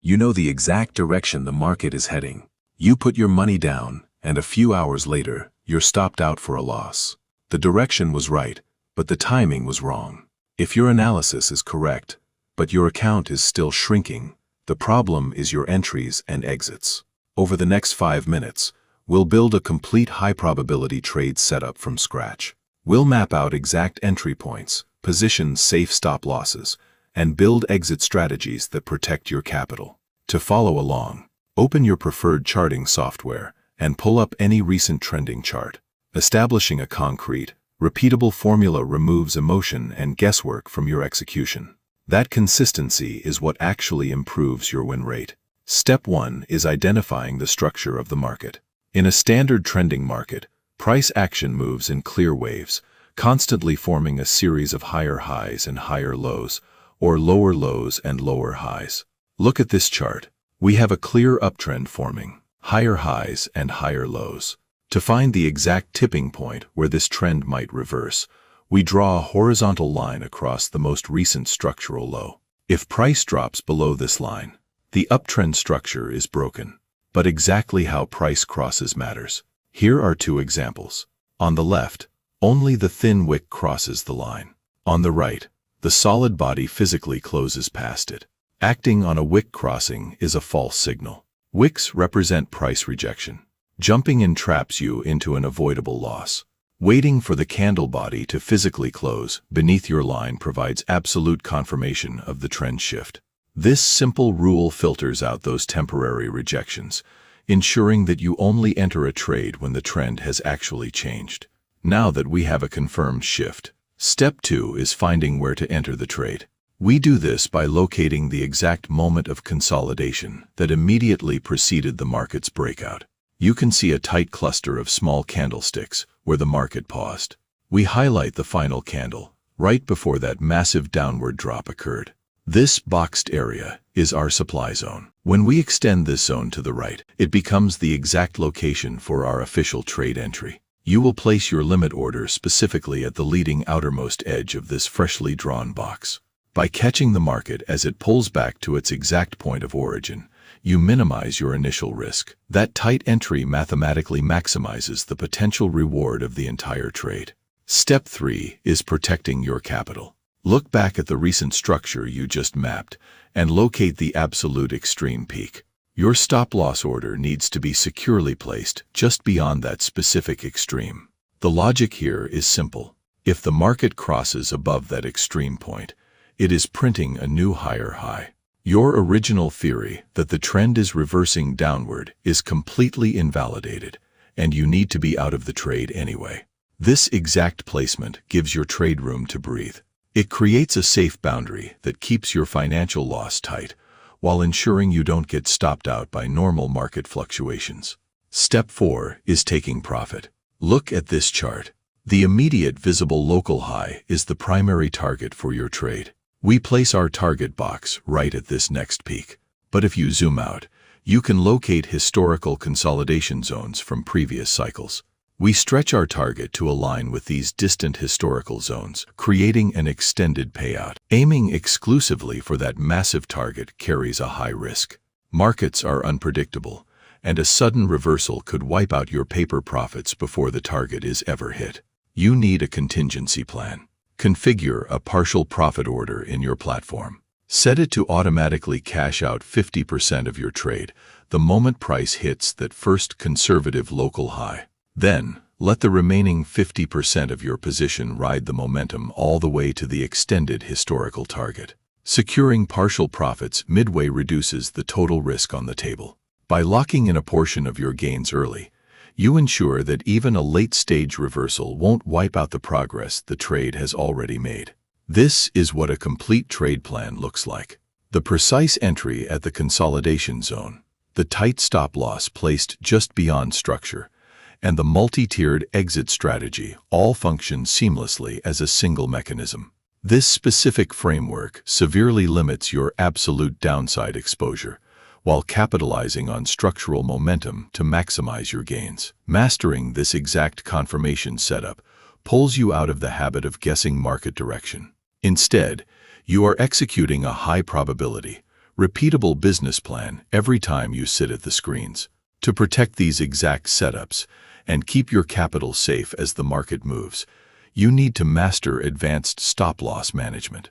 You know the exact direction the market is heading. You put your money down, and a few hours later, you're stopped out for a loss. The direction was right, but the timing was wrong. If your analysis is correct, but your account is still shrinking, the problem is your entries and exits. Over the next 5 minutes, we'll build a complete high-probability trade setup from scratch. We'll map out exact entry points, position safe stop losses, and build exit strategies that protect your capital. To follow along, open your preferred charting software and pull up any recent trending chart. Establishing a concrete, repeatable formula removes emotion and guesswork from your execution. That consistency is what actually improves your win rate. Step 1 is identifying the structure of the market. In a standard trending market, price action moves in clear waves, constantly forming a series of higher highs and higher lows, or lower lows and lower highs. Look at this chart. We have a clear uptrend forming, higher highs and higher lows. To find the exact tipping point where this trend might reverse, we draw a horizontal line across the most recent structural low. If price drops below this line, the uptrend structure is broken. But exactly how price crosses matters. Here are 2 examples. On the left, only the thin wick crosses the line. On the right, the solid body physically closes past it. Acting on a wick crossing is a false signal. Wicks represent price rejection. Jumping in traps you into an avoidable loss. Waiting for the candle body to physically close beneath your line provides absolute confirmation of the trend shift. This simple rule filters out those temporary rejections, ensuring that you only enter a trade when the trend has actually changed. Now that we have a confirmed shift, step 2 is finding where to enter the trade. We do this by locating the exact moment of consolidation that immediately preceded the market's breakout. You can see a tight cluster of small candlesticks where the market paused. We highlight the final candle, right before that massive downward drop occurred. This boxed area is our supply zone. When we extend this zone to the right, it becomes the exact location for our official trade entry. You will place your limit order specifically at the leading outermost edge of this freshly drawn box. By catching the market as it pulls back to its exact point of origin, you minimize your initial risk. That tight entry mathematically maximizes the potential reward of the entire trade. Step 3 is protecting your capital. Look back at the recent structure you just mapped and locate the absolute extreme peak. Your stop-loss order needs to be securely placed just beyond that specific extreme. The logic here is simple. If the market crosses above that extreme point, it is printing a new higher high. Your original theory that the trend is reversing downward is completely invalidated, and you need to be out of the trade anyway. This exact placement gives your trade room to breathe. It creates a safe boundary that keeps your financial loss tight, while ensuring you don't get stopped out by normal market fluctuations. Step 4 is taking profit. Look at this chart. The immediate visible local high is the primary target for your trade. We place our target box right at this next peak. But if you zoom out, you can locate historical consolidation zones from previous cycles. We stretch our target to align with these distant historical zones, creating an extended payout. Aiming exclusively for that massive target carries a high risk. Markets are unpredictable, and a sudden reversal could wipe out your paper profits before the target is ever hit. You need a contingency plan. Configure a partial profit order in your platform. Set it to automatically cash out 50% of your trade the moment price hits that first conservative local high. Then, let the remaining 50% of your position ride the momentum all the way to the extended historical target. Securing partial profits midway reduces the total risk on the table. By locking in a portion of your gains early, you ensure that even a late-stage reversal won't wipe out the progress the trade has already made. This is what a complete trade plan looks like. The precise entry at the consolidation zone, the tight stop-loss placed just beyond structure, and the multi-tiered exit strategy all function seamlessly as a single mechanism. This specific framework severely limits your absolute downside exposure, while capitalizing on structural momentum to maximize your gains. Mastering this exact confirmation setup pulls you out of the habit of guessing market direction. Instead, you are executing a high-probability, Repeatable business plan every time you sit at the screens. To protect these exact setups and keep your capital safe as the market moves, you need to master advanced stop-loss management.